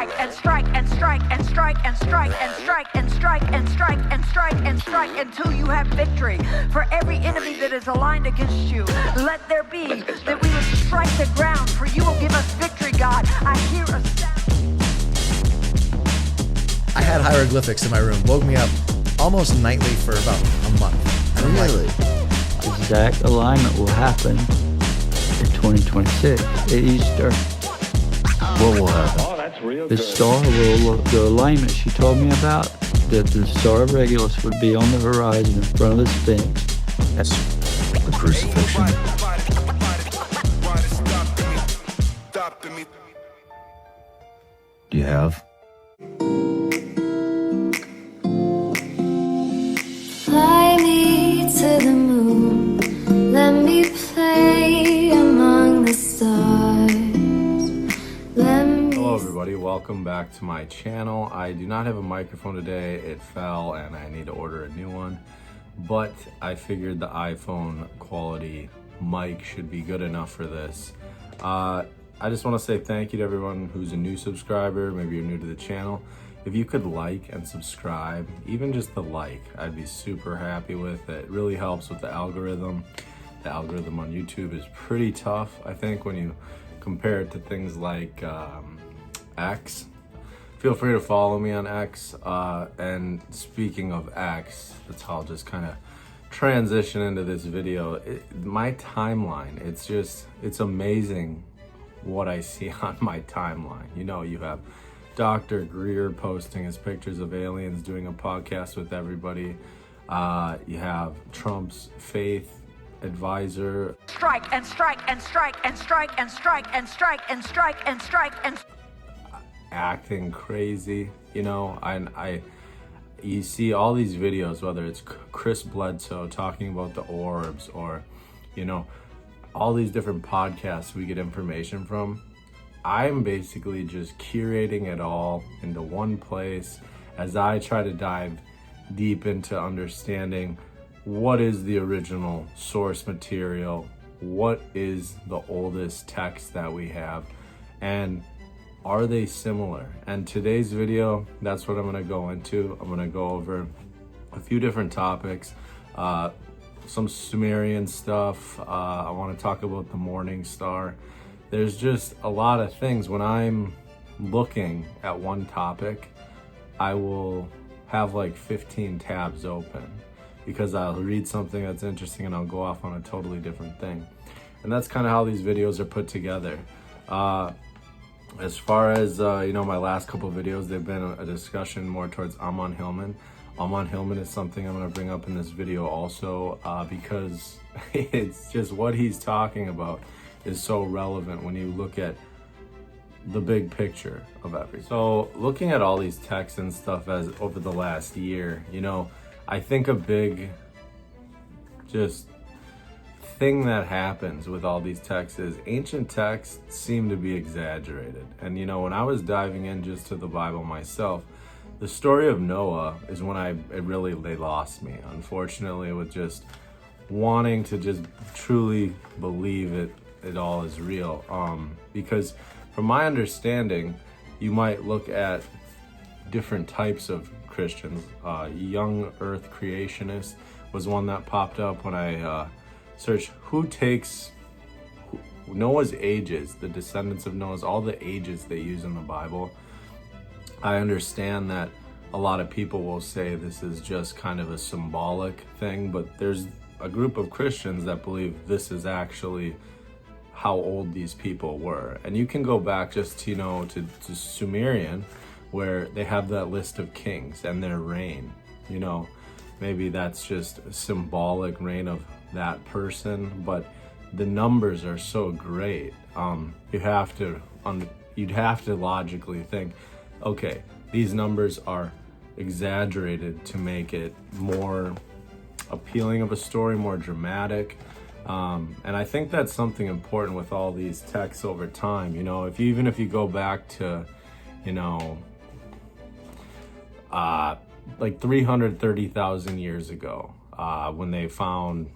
strike and strike and strike and strike and strike and strike and strike and strike and strike and strike until you have victory. For every enemy that is aligned against you, let there be that we would strike the ground, for you will give us victory, God. I hear a sound. I had hieroglyphics in my room, woke me up almost nightly for about a month. And I'm Really? Exact alignment will happen in 2026 at Easter. What will happen? The star will, the alignment she told me about, that the Star of Regulus would be on the horizon in front of the Sphinx. That's the crucifixion. Do you have? Fly me to the moon, let me play among the stars. Hello everybody, welcome back to my channel. I do not have a microphone today, it fell and I need to order a new one, but I figured the iPhone quality mic should be good enough for this. I just want to say thank you to everyone who's a new subscriber, maybe you're new to the channel. If you could like and subscribe, even just the like, I'd be super happy with it. It really helps with the algorithm. The algorithm on YouTube is pretty tough, I think, when you compare it to things like X. Feel free to follow me on X. And speaking of X, that's how I'll just kind of transition into this video. My timeline, it's amazing what I see on my timeline. You know, you have Dr. Greer posting his pictures of aliens, doing a podcast with everybody. You have Trump's faith advisor. Strike and strike and strike and strike and strike and strike and strike and strike and acting crazy, you know. You see all these videos, whether it's Chris Bledsoe talking about the orbs, or, you know, all these different podcasts we get information from. I'm basically just curating it all into one place as I try to dive deep into understanding what is the original source material, what is the oldest text that we have, and are they similar? And today's video, that's what I'm gonna go into. I'm gonna go over a few different topics, some Sumerian stuff. I wanna talk about the Morning Star. There's just a lot of things. When I'm looking at one topic, I will have like 15 tabs open because I'll read something that's interesting and I'll go off on a totally different thing. And that's kind of how these videos are put together. As far as, you know, my last couple of videos, they've been a discussion more towards Amon Hillman. Amon Hillman is something I'm going to bring up in this video also, because it's just what he's talking about is so relevant when you look at the big picture of everything. So looking at all these texts and stuff as over the last year, you know, I think a big just thing that happens with all these texts is ancient texts seem to be exaggerated. And you know, when I was diving in just to the Bible myself, the story of Noah is when they lost me, unfortunately, with just wanting to just truly believe it all is real. Because from my understanding, you might look at different types of Christians. Young Earth Creationist was one that popped up when I searched who takes Noah's ages, the descendants of Noah's, all the ages they use in the Bible. I understand that a lot of people will say this is just kind of a symbolic thing, but there's a group of Christians that believe this is actually how old these people were. And you can go back just, you know, to Sumerian, where they have that list of kings and their reign. You know, maybe that's just a symbolic reign of that person, but the numbers are so great. You'd have to logically think, okay, these numbers are exaggerated to make it more appealing of a story, more dramatic. And I think that's something important with all these texts over time. You know, even if you go back to, you know, like 330,000 years ago, when they found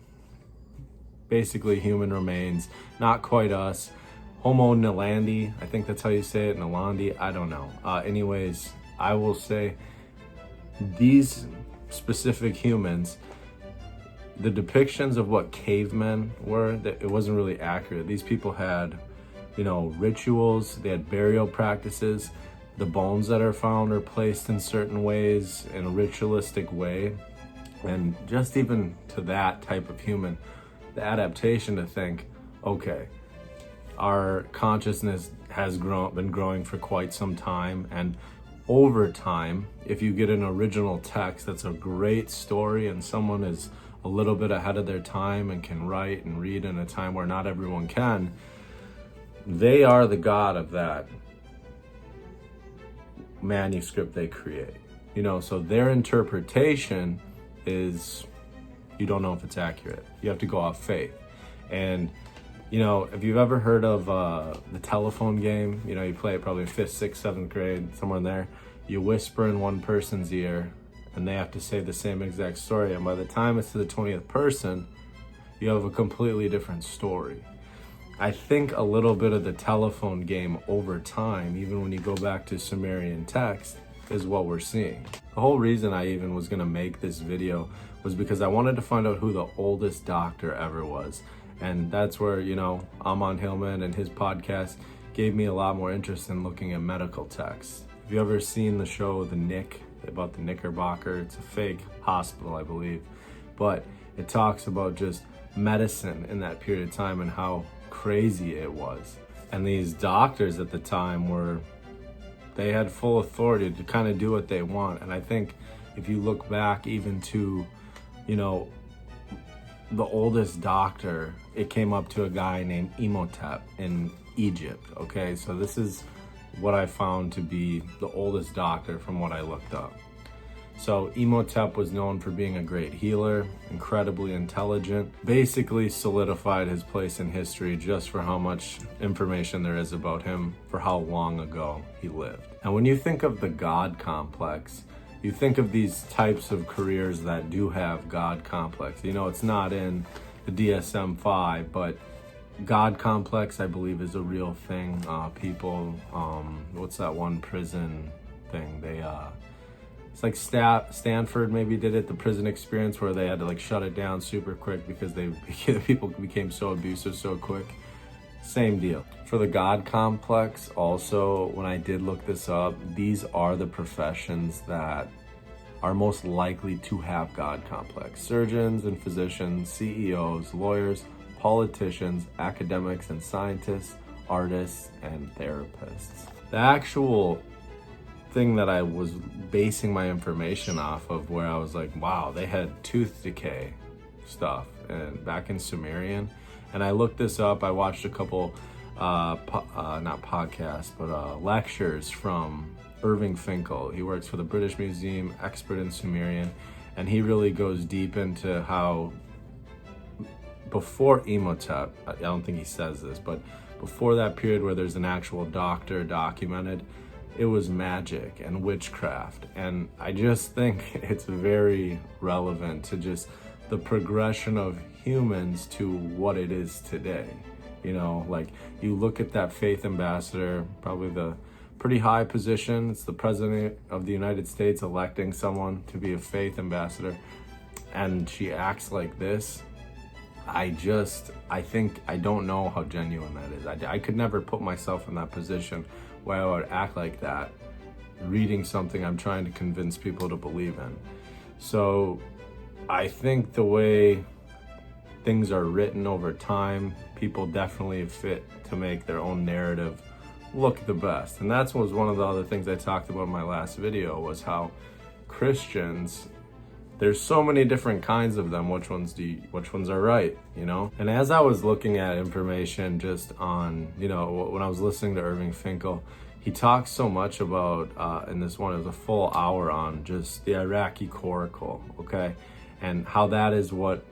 basically human remains, not quite us, Homo nalandi, I think that's how you say it, Nalandi, I don't know. Anyways, I will say these specific humans, the depictions of what cavemen were, that it wasn't really accurate. These people had, rituals, they had burial practices. The bones that are found are placed in certain ways, in a ritualistic way. And just even to that type of human, the adaptation to think, okay, our consciousness has been growing for quite some time, and over time, if you get an original text that's a great story and someone is a little bit ahead of their time and can write and read in a time where not everyone can, they are the god of that manuscript they create. So their interpretation is, you don't know if it's accurate. You have to go off faith. And if you've ever heard of the telephone game, you play it probably 5th, 6th, 7th grade, somewhere in there. You whisper in one person's ear and they have to say the same exact story. And by the time it's to the 20th person, you have a completely different story. I think a little bit of the telephone game over time, even when you go back to Sumerian text, is what we're seeing. The whole reason I even was gonna make this video was because I wanted to find out who the oldest doctor ever was. And that's where, Amon Hillman and his podcast gave me a lot more interest in looking at medical texts. Have you ever seen the show The Nick, about the Knickerbocker? It's a fake hospital, I believe. But it talks about just medicine in that period of time and how crazy it was. And these doctors at the time they had full authority to kind of do what they want. And I think if you look back even to, the oldest doctor, it came up to a guy named Imhotep in Egypt. Okay, so this is what I found to be the oldest doctor from what I looked up. So Imhotep was known for being a great healer, incredibly intelligent, basically solidified his place in history just for how much information there is about him, for how long ago he lived. And when you think of the God complex, you think of these types of careers that do have God complex. It's not in the DSM-5, but God complex, I believe, is a real thing. People, what's that one prison thing? It's like Stanford maybe did it, the prison experience, where they had to shut it down super quick because people became so abusive so quick. Same deal. For the God complex, also, when I did look this up, these are the professions that are most likely to have God complex. Surgeons and physicians, CEOs, lawyers, politicians, academics and scientists, artists, and therapists. The actual thing that I was basing my information off of, where I was like, wow, they had tooth decay stuff and back in Sumerian. And I looked this up. I watched a couple, not podcasts, but lectures from Irving Finkel. He works for the British Museum, expert in Sumerian, and he really goes deep into how before Imhotep, I don't think he says this, but before that period where there's an actual doctor documented, it was magic and witchcraft. And I just think it's very relevant to just the progression of humans to what it is today. You look at that faith ambassador, probably the pretty high position. It's the president of the United States electing someone to be a faith ambassador, and she acts like this. I don't know how genuine that is. I could never put myself in that position where I would act like that, reading something I'm trying to convince people to believe in. So I think the way things are written over time, people definitely fit to make their own narrative look the best. And that was one of the other things I talked about in my last video, was how Christians, there's so many different kinds of them. Which ones are right, And as I was looking at information just on, when I was listening to Irving Finkel, he talks so much about, in this one, it was a full hour on just the Iraqi coracle, okay? And how that is what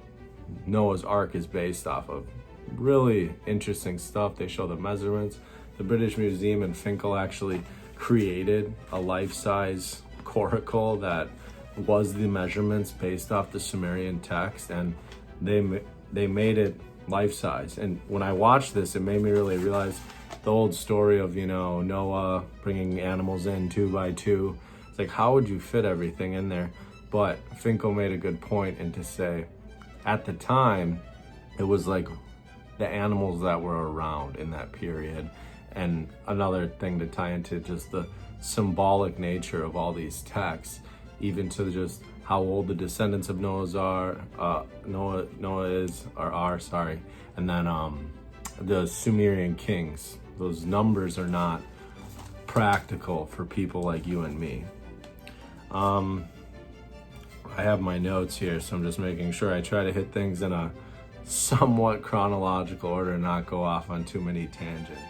Noah's Ark is based off of. Really interesting stuff. They show the measurements. The British Museum and Finkel actually created a life-size coracle that was the measurements based off the Sumerian text, and they made it life-size. And when I watched this, it made me really realize the old story of, you know, Noah bringing animals in 2 by 2. It's like, how would you fit everything in there? But Finkel made a good point, and to say, at the time, it was like the animals that were around in that period. And another thing to tie into just the symbolic nature of all these texts, even to just how old the descendants of Noah are, and then the Sumerian kings. Those numbers are not practical for people like you and me. I have my notes here, so I'm just making sure I try to hit things in a somewhat chronological order and not go off on too many tangents.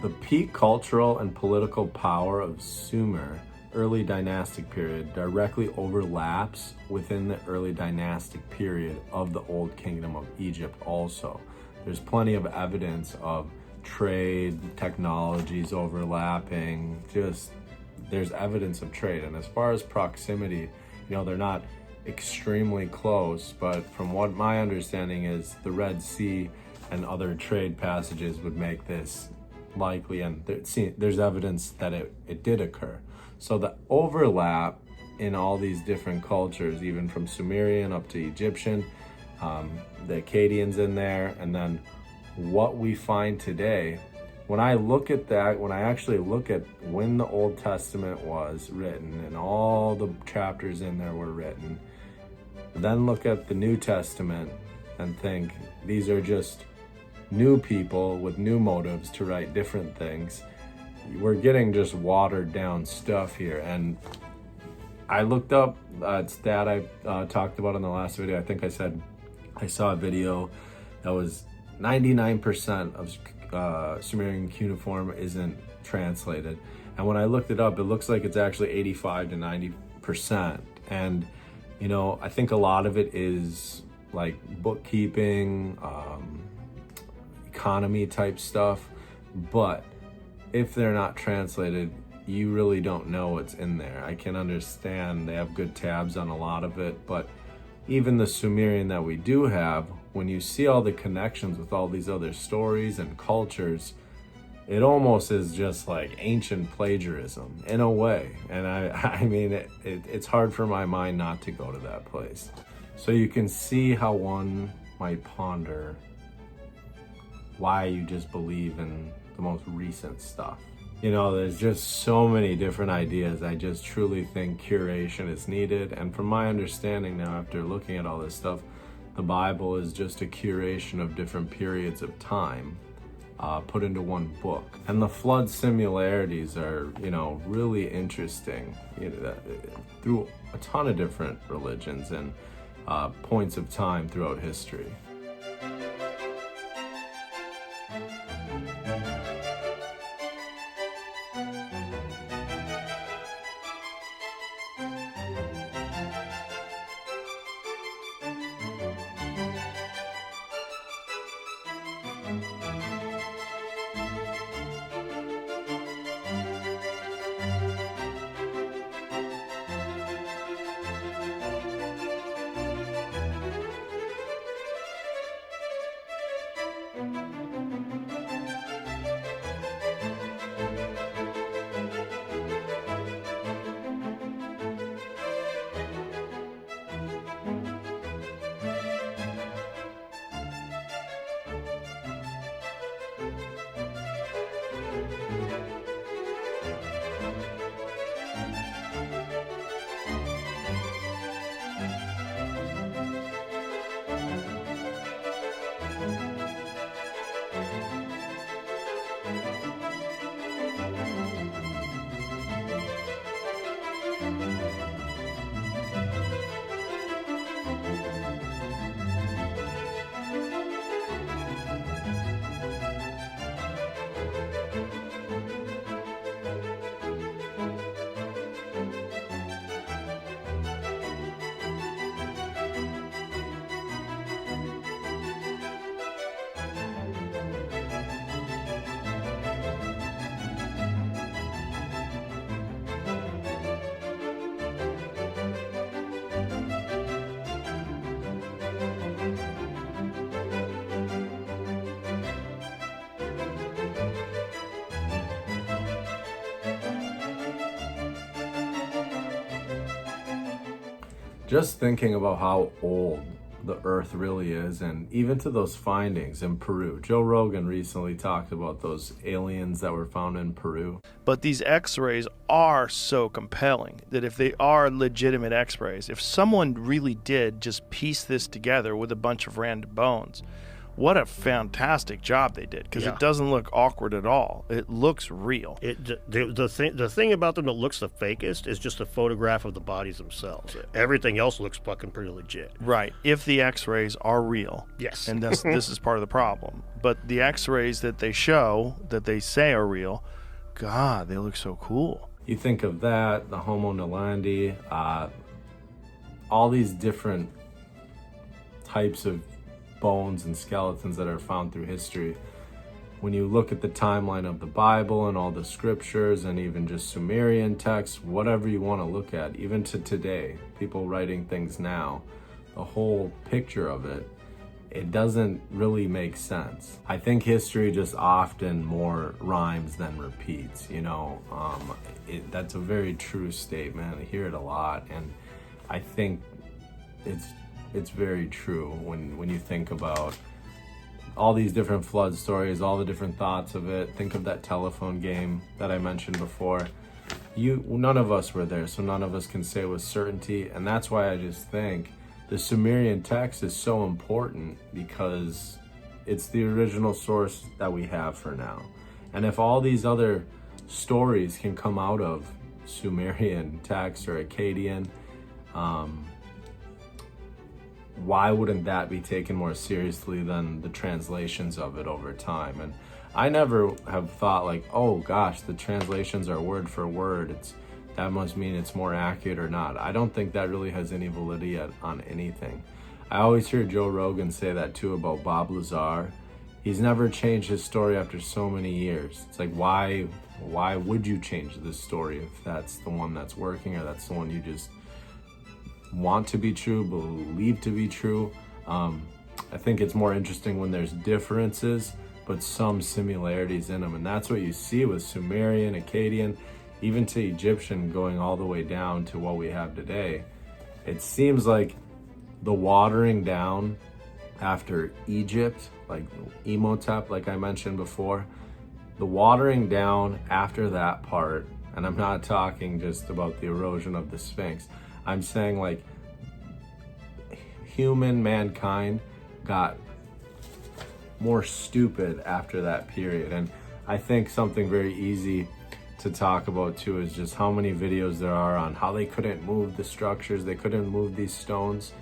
The peak cultural and political power of Sumer early dynastic period directly overlaps within the early dynastic period of the Old Kingdom of Egypt also. There's plenty of evidence of trade, technologies overlapping, there's evidence of trade. And as far as proximity, they're not extremely close, but from what my understanding is, the Red Sea and other trade passages would make this likely, and there's evidence that it did occur. So the overlap in all these different cultures, even from Sumerian up to Egyptian, the Akkadians in there, and then what we find today, when I look at that, when I actually look at when the Old Testament was written and all the chapters in there were written, then look at the New Testament and think these are just new people with new motives to write different things. We're getting just watered down stuff here. And I looked up a stat I talked about in the last video. I think I said I saw a video that was 99% of Sumerian cuneiform isn't translated. And when I looked it up, it looks like it's actually 85 to 90%. And, I think a lot of it is like bookkeeping, economy type stuff, but if they're not translated, you really don't know what's in there. I can understand they have good tabs on a lot of it, but even the Sumerian that we do have, when you see all the connections with all these other stories and cultures, it almost is just like ancient plagiarism in a way. And I mean, it's hard for my mind not to go to that place. So you can see how one might ponder why you just believe in the most recent stuff. There's just so many different ideas. I just truly think curation is needed. And from my understanding now, after looking at all this stuff, the Bible is just a curation of different periods of time put into one book. And the flood similarities are, really interesting through a ton of different religions and points of time throughout history. just thinking about how old the earth really is, and even to those findings in Peru. Joe Rogan recently talked about those aliens that were found in Peru. But these x-rays are so compelling that if they are legitimate x-rays, if someone really did just piece this together with a bunch of random bones, what a fantastic job they did, because it doesn't look awkward at all. It looks real. The thing about them that looks the fakest is just a photograph of the bodies themselves. Everything else looks fucking pretty legit. Right, if the x-rays are real. Yes. And this is part of the problem. But the x-rays that they show, that they say are real, God, they look so cool. You think of that, the Homo nalandi, all these different types of bones and skeletons that are found through history. When you look at the timeline of the Bible and all the scriptures and even just Sumerian texts, whatever you want to look at, even to today, people writing things now, the whole picture of it, it doesn't really make sense. I think history just often more rhymes than repeats, you know. That's a very true statement. I hear it a lot, and I think it's very true when you think about all these different flood stories, all the different thoughts of it. Think of that telephone game that I mentioned before. None of us were there, so none of us can say with certainty, and that's why I just think the Sumerian text is so important, because it's the original source that we have for now. And if all these other stories can come out of Sumerian text or Akkadian, why wouldn't that be taken more seriously than the translations of it over time? And I never have thought like, oh gosh, the translations are word for word, that must mean it's more accurate or not. I don't think that really has any validity on anything. I always hear Joe Rogan say that too about Bob Lazar. He's never changed his story after so many years. It's like, why would you change this story if that's the one that's working, or that's the one you just want to be true, believe to be true? I think it's more interesting when there's differences, but some similarities in them. And that's what you see with Sumerian, Akkadian, even to Egyptian, going all the way down to what we have today. It seems like the watering down after Egypt, like Imhotep, like I mentioned before, the watering down after that part, and I'm not talking just about the erosion of the Sphinx, I'm saying like mankind got more stupid after that period. And I think something very easy to talk about too is just how many videos there are on how they couldn't move the structures, they couldn't move these stones.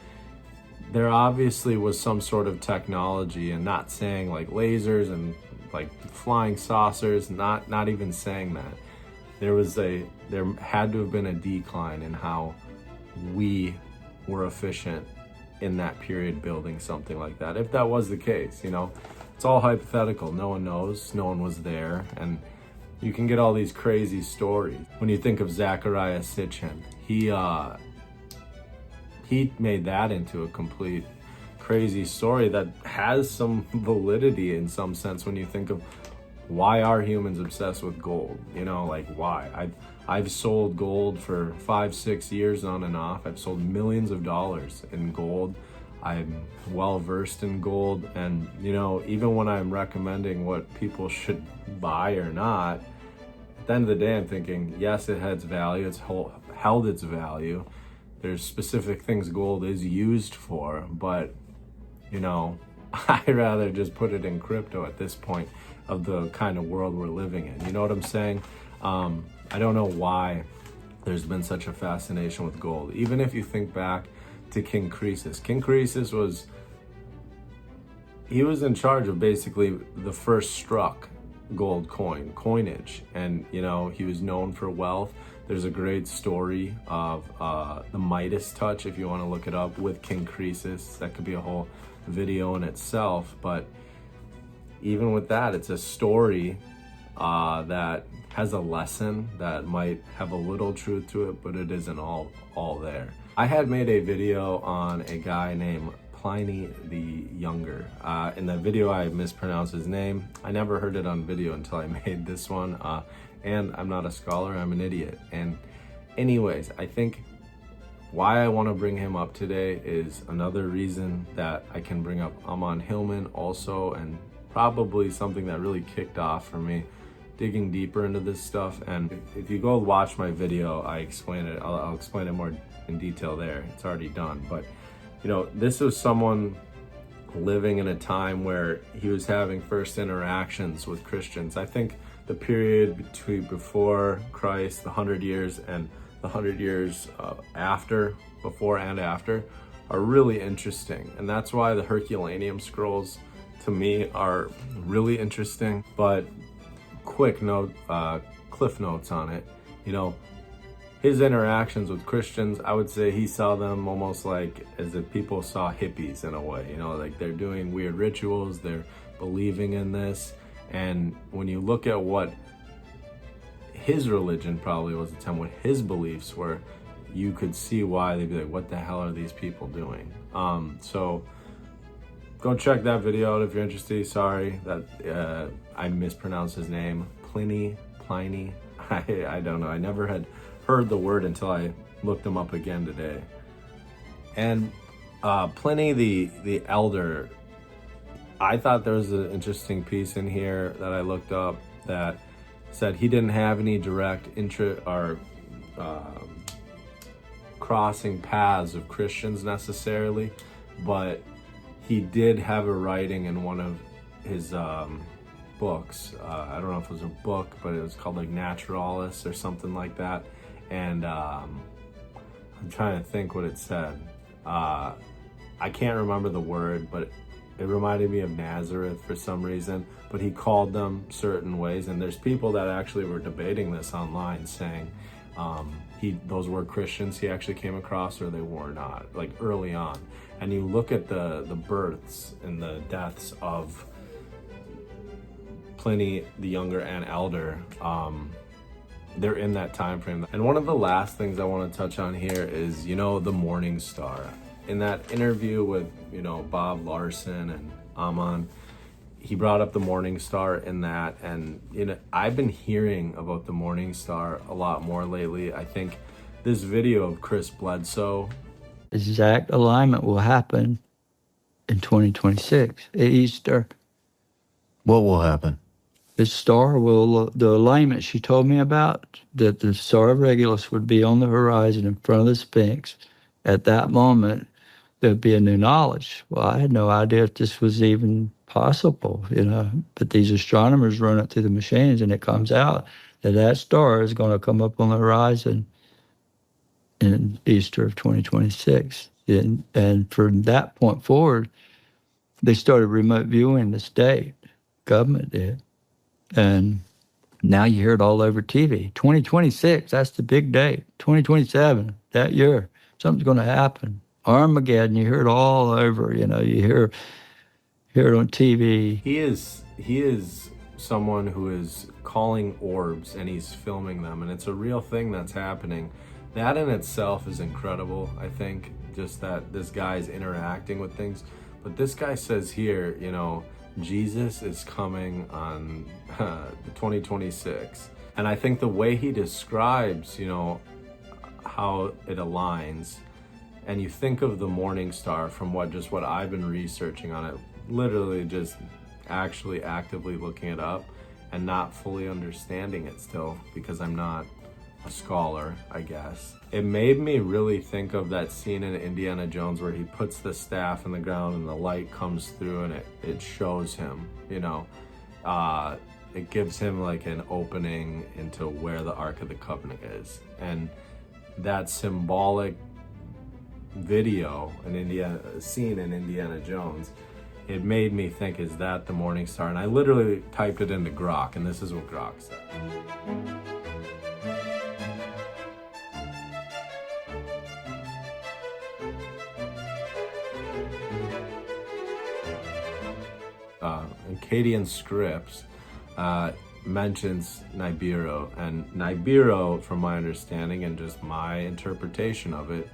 There obviously was some sort of technology, and not saying like lasers and like flying saucers, not even saying that. There had to have been a decline in how we were efficient in that period building something like that. If that was the case, you know, it's all hypothetical. No one knows, no one was there, and you can get all these crazy stories. When you think of Zecharia Sitchin, he made that into a complete crazy story that has some validity in some sense when you think of why are humans obsessed with gold? You know, like why? I've sold gold for 5-6 years on and off. I've sold millions of dollars in gold. I'm well versed in gold, and you know, even when I'm recommending what people should buy or not, at the end of the day, I'm thinking, yes, it has value. It's held its value. There's specific things gold is used for, but you know, I'd rather just put it in crypto at this point of the kind of world we're living in. You know what I'm saying? I don't know why there's been such a fascination with gold. Even if you think back to King Croesus. King Croesus was in charge of basically the first struck gold coinage, and you know, he was known for wealth. There's a great story of the Midas touch, if you want to look it up, with King Croesus. That could be a whole video in itself, but even with that, it's a story that has a lesson that might have a little truth to it, but it isn't all there. I had made a video on a guy named Pliny the Younger. In the video, I mispronounced his name. I never heard it on video until I made this one. And I'm not a scholar, I'm an idiot. And anyways, I think why I want to bring him up today is another reason that I can bring up Amon Hillman also, and probably something that really kicked off for me digging deeper into this stuff. And if you go watch my video, I explain it. I'll explain it more in detail there. It's already done. But you know, this was someone living in a time where he was having first interactions with Christians. I think the period between before Christ, the 100 years, and the 100 years after, before and after, are really interesting. And that's why the Herculaneum scrolls to me are really interesting. But quick note, cliff notes on it, you know, his interactions with Christians, I would say he saw them almost like as if people saw hippies in a way, you know, like they're doing weird rituals, they're believing in this. And when you look at what his religion probably was at the time, what his beliefs were, you could see why they'd be like, what the hell are these people doing? So go check that video out if you're interested. Sorry that I mispronounced his name. Pliny. I don't know. I never had heard the word until I looked him up again today. And Pliny the Elder, I thought there was an interesting piece in here that I looked up that said he didn't have any direct crossing paths of Christians necessarily, but he did have a writing in one of his books. I don't know if it was a book, but it was called like Naturalis or something like that. And I'm trying to think what it said. I can't remember the word, but it reminded me of Nazareth for some reason, but he called them certain ways. And there's people that actually were debating this online saying those were Christians he actually came across or they were not, like early on. And you look at the births and the deaths of Pliny the Younger and Elder, they're in that time frame. And one of the last things I want to touch on here is, you know, the Morning Star. In that interview with, you know, Bob Larson and Amon, he brought up the Morning Star in that, and you know, I've been hearing about the Morning Star a lot more lately. I think this video of Chris Bledsoe, Exact alignment will happen in 2026 at Easter. What will happen? The star will, the alignment she told me about, that the Star of Regulus would be on the horizon in front of the Sphinx. At that moment, there'd be a new knowledge. Well, I had no idea if this was even possible, you know, but these astronomers run it through the machines and it comes out that that star is going to come up on the horizon in Easter of 2026. And from that point forward, they started remote viewing the state. Government did. And now you hear it all over TV. 2026, that's the big date. 2027, that year, something's going to happen. Armageddon, you hear it all over, you know, you hear it on TV. he is someone who is calling orbs and he's filming them, and it's a real thing that's happening. That in itself is incredible, I think, just that this guy's interacting with things. But this guy says here, you know, Jesus is coming on 2026. And I think the way he describes, you know, how it aligns, and you think of the Morning Star from what I've been researching on it, literally just actually actively looking it up and not fully understanding it still because I'm not a scholar, I guess. It made me really think of that scene in Indiana Jones where he puts the staff in the ground and the light comes through and it shows him, you know, it gives him like an opening into where the Ark of the Covenant is. And that symbolic video, scene in Indiana Jones, it made me think, is that the Morning Star? And I literally typed it into Grok, and this is what Grok said. Akkadian scripts mentions Nibiru, and Nibiru, from my understanding and just my interpretation of it,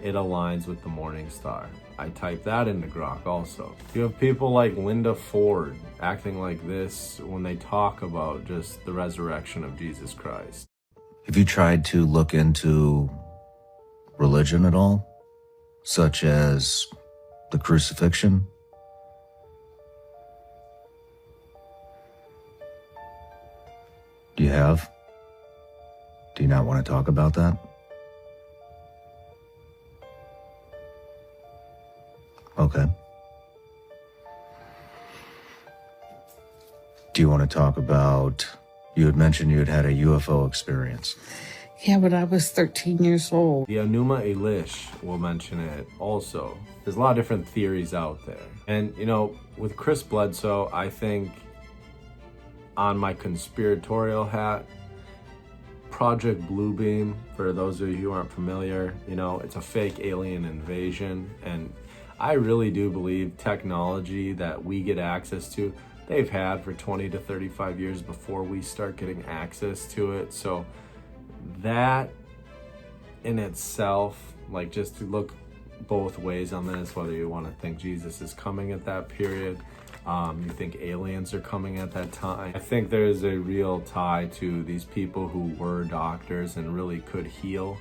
it aligns with the Morning Star. I typed that into Grok also. You have people like Linda Ford acting like this when they talk about just the resurrection of Jesus Christ. Have you tried to look into religion at all? Such as the crucifixion? Do you have? Do you not want to talk about that? Okay. Do you want to talk about, you had mentioned you had had a UFO experience. Yeah, but I was 13 years old. The Enuma Elish will mention it also. There's a lot of different theories out there. And, you know, with Chris Bledsoe, I think on my conspiratorial hat, Project Bluebeam, for those of you who aren't familiar, you know, it's a fake alien invasion. And I really do believe technology that we get access to, they've had for 20 to 35 years before we start getting access to it. So that in itself, like, just to look both ways on this, whether you want to think Jesus is coming at that period, you think aliens are coming at that time. I think there's a real tie to these people who were doctors and really could heal.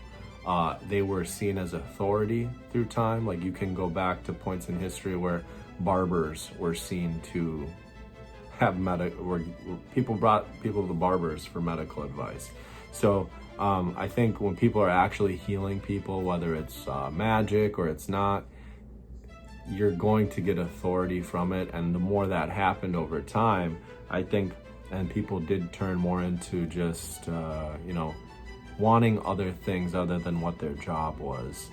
They were seen as authority through time. Like, you can go back to points in history where barbers were seen to have where people brought people to the barbers for medical advice. So I think when people are actually healing people, whether it's magic or it's not, you're going to get authority from it. And the more that happened over time, I think, and people did turn more into just, you know, wanting other things other than what their job was.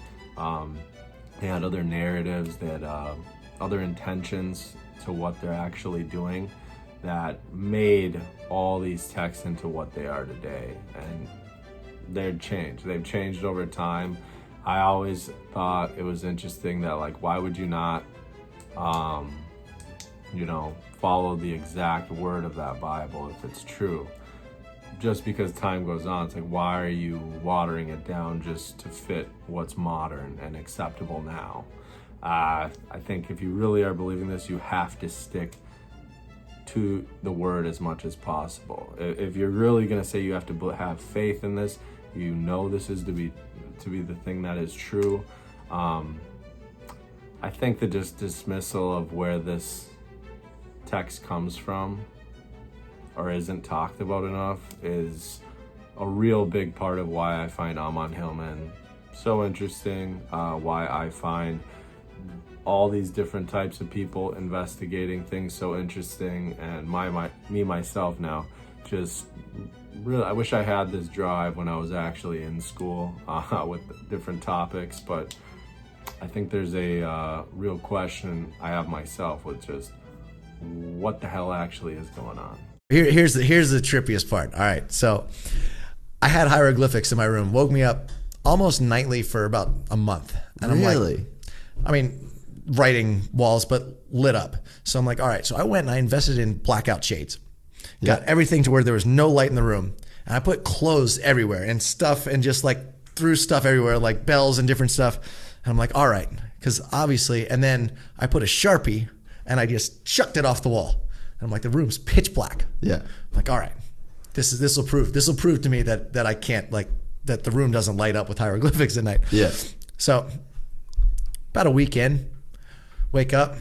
They had other narratives, they had other intentions to what they're actually doing that made all these texts into what they are today. And they've changed over time. I always thought it was interesting that, like, why would you not, you know, follow the exact word of that Bible if it's true? Just because time goes on, it's like, why are you watering it down just to fit what's modern and acceptable now? I think if you really are believing this, you have to stick to the word as much as possible. If you're really going to say you have to have faith in this, you know this is to be the thing that is true. I think the dismissal of where this text comes from or isn't talked about enough is a real big part of why I find Amon Hillman so interesting, why I find all these different types of people investigating things so interesting, and me myself now, just really, I wish I had this drive when I was actually in school with different topics, but I think there's a real question I have myself with just what the hell actually is going on. Here's the trippiest part. All right, so I had hieroglyphics in my room, woke me up almost nightly for about a month. And I'm like, I mean, writing walls, but lit up. So I'm like, all right. So I went and I invested in blackout shades. Got everything to where there was no light in the room. And I put clothes everywhere and stuff and just like threw stuff everywhere, like bells and different stuff. And I'm like, all right. Because obviously, and then I put a Sharpie and I just chucked it off the wall. And I'm like, the room's pitch black. Yeah. I'm like, all right, this will prove to me that I can't, like, that the room doesn't light up with hieroglyphics at night. Yeah. So about a week in, wake up,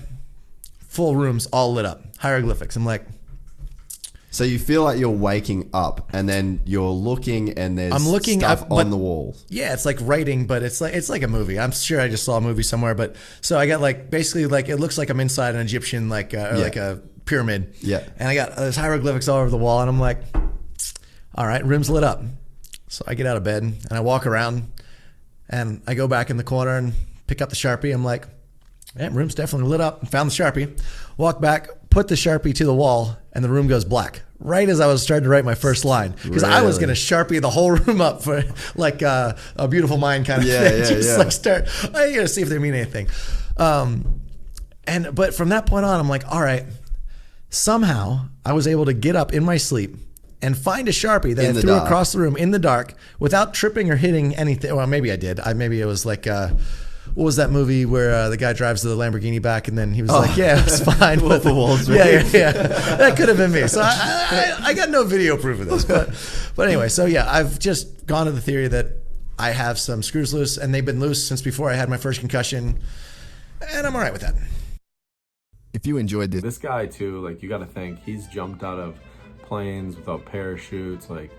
full rooms all lit up, hieroglyphics. I'm like, so you feel like you're waking up and then you're looking and there's stuff on the walls. Yeah, it's like writing, but it's like a movie. I'm sure I just saw a movie somewhere, but so I got like basically like it looks like I'm inside an Egyptian like like a pyramid. Yeah. And I got there's hieroglyphics all over the wall, and I'm like, all right, room's lit up. So I get out of bed and I walk around and I go back in the corner and pick up the Sharpie. I'm like, yeah, room's definitely lit up. Found the Sharpie, walk back, put the Sharpie to the wall, and the room goes black. Right as I was starting to write my first line. Because I was going to Sharpie the whole room up for like a Beautiful Mind kind of thing. Like start, I got to see if they mean anything. But from that point on, I'm like, all right, somehow I was able to get up in my sleep and find a Sharpie that I threw across the room in the dark without tripping or hitting anything. Well, maybe I did. Maybe it was like, what was that movie where the guy drives the Lamborghini back and then he was like, yeah, it's fine. Wolf of Wall Street. Yeah. That could have been me. So I got no video proof of this. But anyway, so yeah, I've just gone to the theory that I have some screws loose, and they've been loose since before I had my first concussion, and I'm all right with that. If you enjoyed this guy too, like, you got to think he's jumped out of planes without parachutes, like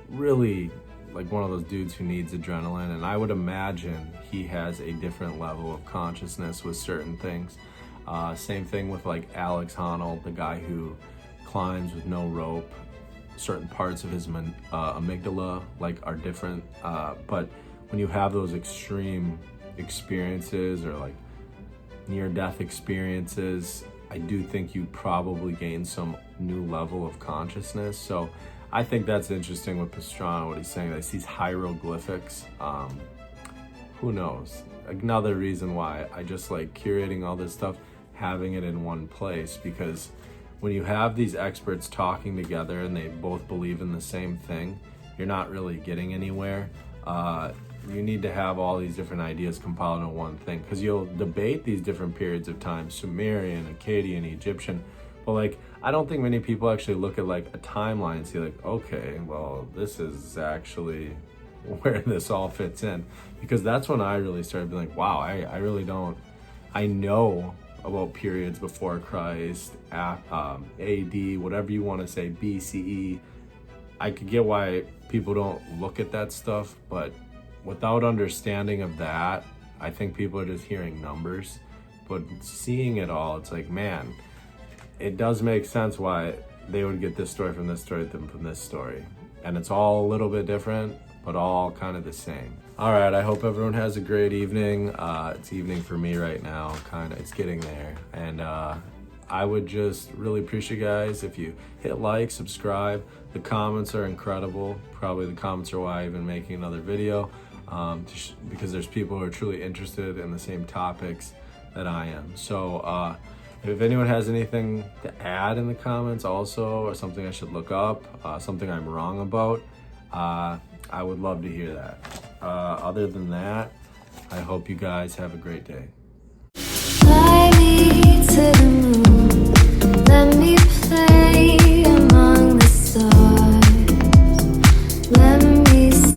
really like one of those dudes who needs adrenaline, and I would imagine he has a different level of consciousness with certain things. Same thing with like Alex Honnold, the guy who climbs with no rope. Certain parts of his amygdala like are different, but when you have those extreme experiences or like near-death experiences, I do think you probably gain some new level of consciousness. So I think that's interesting with Pastrana, what he's saying, that he sees hieroglyphics. Who knows? Another reason why I just like curating all this stuff, having it in one place, because when you have these experts talking together and they both believe in the same thing, you're not really getting anywhere. You need to have all these different ideas compiled in one thing, because you'll debate these different periods of time, Sumerian, Akkadian, Egyptian, but like, I don't think many people actually look at like a timeline and see like, okay, well, this is actually where this all fits in. Because that's when I really started being like, wow, I really don't, I know about periods before Christ, AD, whatever you want to say, BCE. I could get why people don't look at that stuff, but without understanding of that, I think people are just hearing numbers. But seeing it all, it's like, man, it does make sense why they would get this story from this story from this story. And it's all a little bit different, but all kind of the same. All right, I hope everyone has a great evening. It's evening for me right now, it's getting there. And I would just really appreciate you guys if you hit like, subscribe. The comments are incredible. Probably the comments are why I've been making another video, because there's people who are truly interested in the same topics that I am. So if anyone has anything to add in the comments also, or something I should look up, something I'm wrong about, I would love to hear that. Other than that, I hope you guys have a great day. Fly me to the moon, let me play